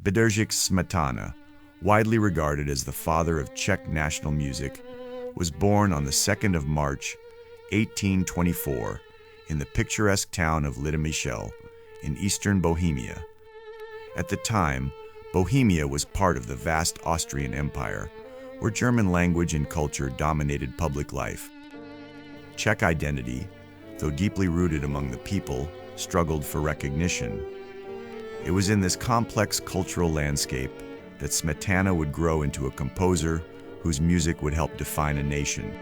Bedrich Smetana, widely regarded as the father of Czech national music, was born on the 2nd of March, 1824, in the picturesque town of Litomyšl in eastern Bohemia. At the time, Bohemia was part of the vast Austrian Empire, where German language and culture dominated public life. Czech identity, though deeply rooted among the people, struggled for recognition. It was in this complex cultural landscape that Smetana would grow into a composer whose music would help define a nation.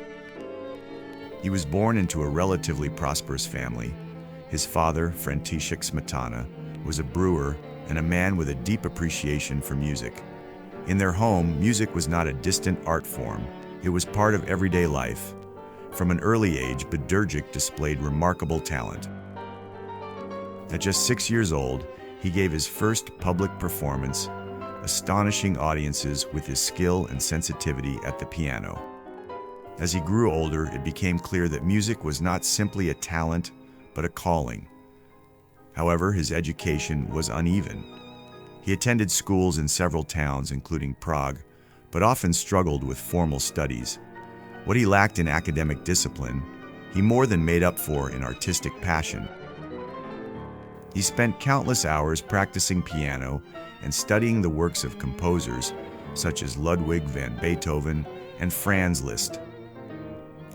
He was born into a relatively prosperous family. His father, Bedrich Smetana, was a brewer and a man with a deep appreciation for music. In their home, music was not a distant art form. It was part of everyday life. From an early age, Bedrich displayed remarkable talent. At just 6 years old, he gave his first public performance, astonishing audiences with his skill and sensitivity at the piano. As he grew older, it became clear that music was not simply a talent, but a calling. However, his education was uneven. He attended schools in several towns, including Prague, but often struggled with formal studies. What he lacked in academic discipline, he more than made up for in artistic passion. He spent countless hours practicing piano and studying the works of composers such as Ludwig van Beethoven and Franz Liszt.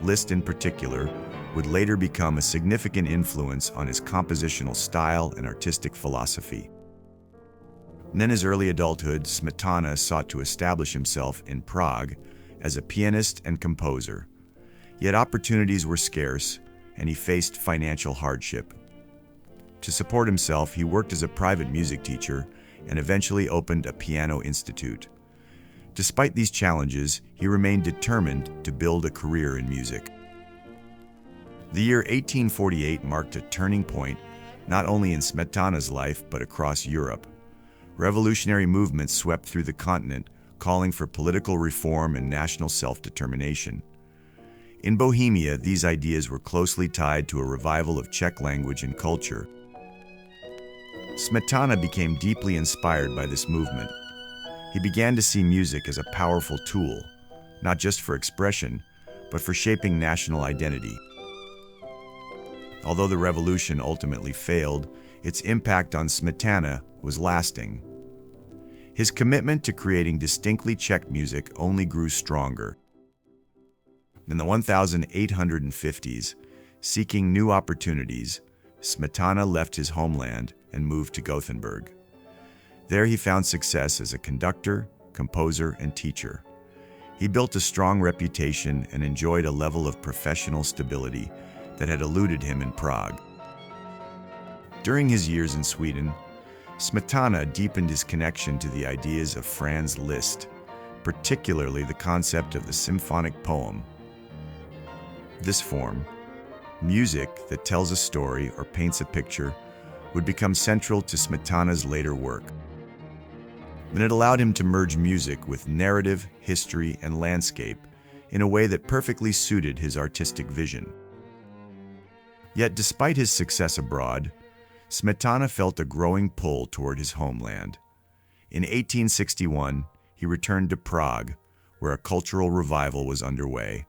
Liszt, in particular, would later become a significant influence on his compositional style and artistic philosophy. In his early adulthood, Smetana sought to establish himself in Prague as a pianist and composer. Yet opportunities were scarce, and he faced financial hardship. To support himself, he worked as a private music teacher and eventually opened a piano institute. Despite these challenges, he remained determined to build a career in music. The year 1848 marked a turning point not only in Smetana's life but across Europe. Revolutionary movements swept through the continent, calling for political reform and national self-determination. In Bohemia, these ideas were closely tied to a revival of Czech language and culture. Smetana became deeply inspired by this movement. He began to see music as a powerful tool, not just for expression, but for shaping national identity. Although the revolution ultimately failed, its impact on Smetana was lasting. His commitment to creating distinctly Czech music only grew stronger. In the 1850s, seeking new opportunities, Smetana left his homeland and moved to Gothenburg. There he found success as a conductor, composer, and teacher. He built a strong reputation and enjoyed a level of professional stability that had eluded him in Prague. During his years in Sweden, Smetana deepened his connection to the ideas of Franz Liszt, particularly the concept of the symphonic poem. This form, music that tells a story or paints a picture, would become central to Smetana's later work. And it allowed him to merge music with narrative, history, and landscape in a way that perfectly suited his artistic vision. Yet despite his success abroad, Smetana felt a growing pull toward his homeland. In 1861, he returned to Prague, where a cultural revival was underway.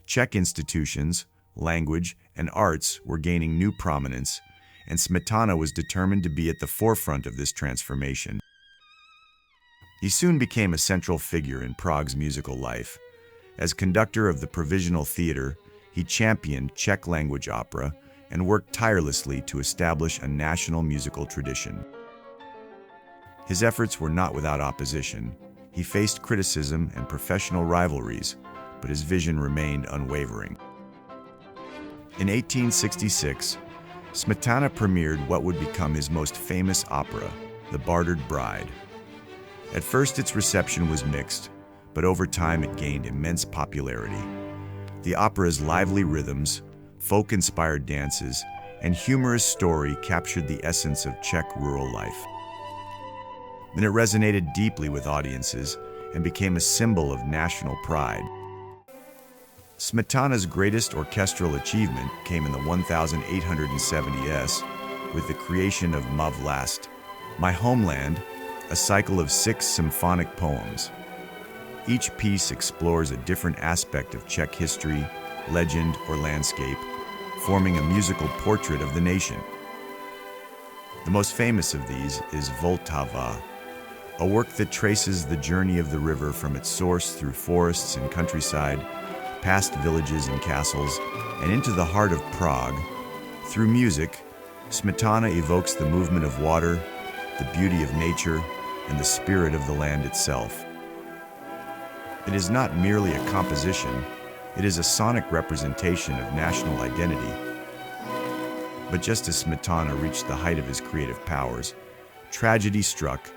Czech institutions, language, and arts were gaining new prominence, and Smetana was determined to be at the forefront of this transformation. He soon became a central figure in Prague's musical life. As conductor of the Provisional Theater, he championed Czech language opera and worked tirelessly to establish a national musical tradition. His efforts were not without opposition. He faced criticism and professional rivalries, but his vision remained unwavering. In 1866, Smetana premiered what would become his most famous opera, The Bartered Bride. At first, its reception was mixed, but over time it gained immense popularity. The opera's lively rhythms, folk-inspired dances, and humorous story captured the essence of Czech rural life. And it resonated deeply with audiences and became a symbol of national pride. Smetana's greatest orchestral achievement came in the 1870s with the creation of Vlast, My Homeland, a cycle of 6 symphonic poems. Each piece explores a different aspect of Czech history, legend, or landscape, forming a musical portrait of the nation. The most famous of these is Vltava, a work that traces the journey of the river from its source through forests and countryside, past villages and castles, and into the heart of Prague. Through music, Smetana evokes the movement of water, the beauty of nature, and the spirit of the land itself. It is not merely a composition, it is a sonic representation of national identity. But just as Smetana reached the height of his creative powers, tragedy struck.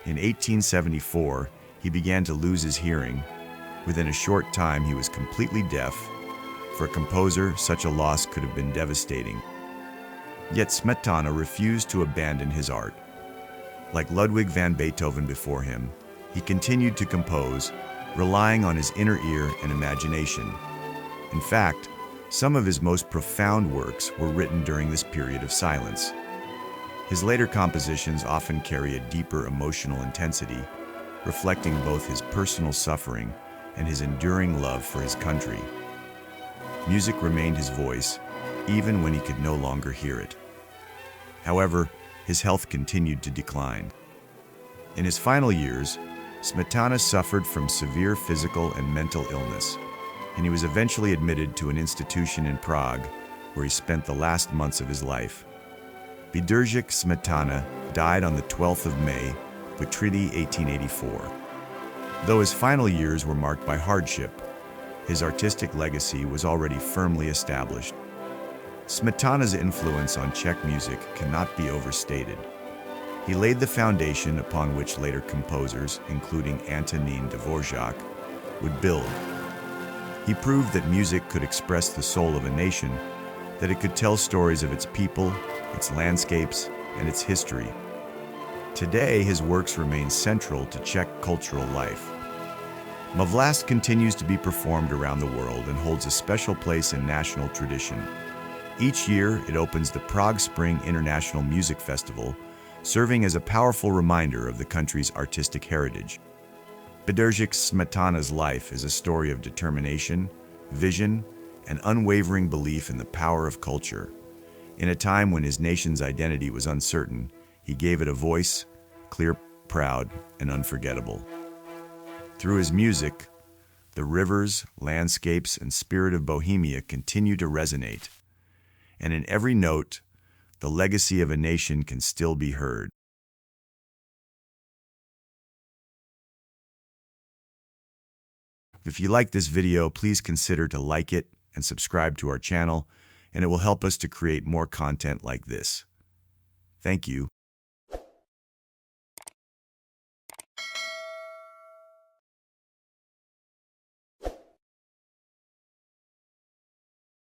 In 1874, he began to lose his hearing. Within a short time, he was completely deaf. For a composer, such a loss could have been devastating. Yet Smetana refused to abandon his art. Like Ludwig van Beethoven before him, he continued to compose, relying on his inner ear and imagination. In fact, some of his most profound works were written during this period of silence. His later compositions often carry a deeper emotional intensity, reflecting both his personal suffering and his enduring love for his country. Music remained his voice, even when he could no longer hear it. However, his health continued to decline. In his final years, Smetana suffered from severe physical and mental illness, and he was eventually admitted to an institution in Prague, where he spent the last months of his life. Bedrich Smetana died on the 12th of May, Butrydy 1884. Though his final years were marked by hardship, his artistic legacy was already firmly established. Smetana's influence on Czech music cannot be overstated. He laid the foundation upon which later composers, including Antonín Dvořák, would build. He proved that music could express the soul of a nation, that it could tell stories of its people, its landscapes, and its history. Today, his works remain central to Czech cultural life. Vlast continues to be performed around the world and holds a special place in national tradition. Each year, it opens the Prague Spring International Music Festival, serving as a powerful reminder of the country's artistic heritage. Bedrich Smetana's life is a story of determination, vision, and unwavering belief in the power of culture. In a time when his nation's identity was uncertain, he gave it a voice, clear, proud, and unforgettable. Through his music, the rivers, landscapes, and spirit of Bohemia continue to resonate. And in every note, the legacy of a nation can still be heard. If you like this video, please consider to like it and subscribe to our channel, and it will help us to create more content like this. Thank you.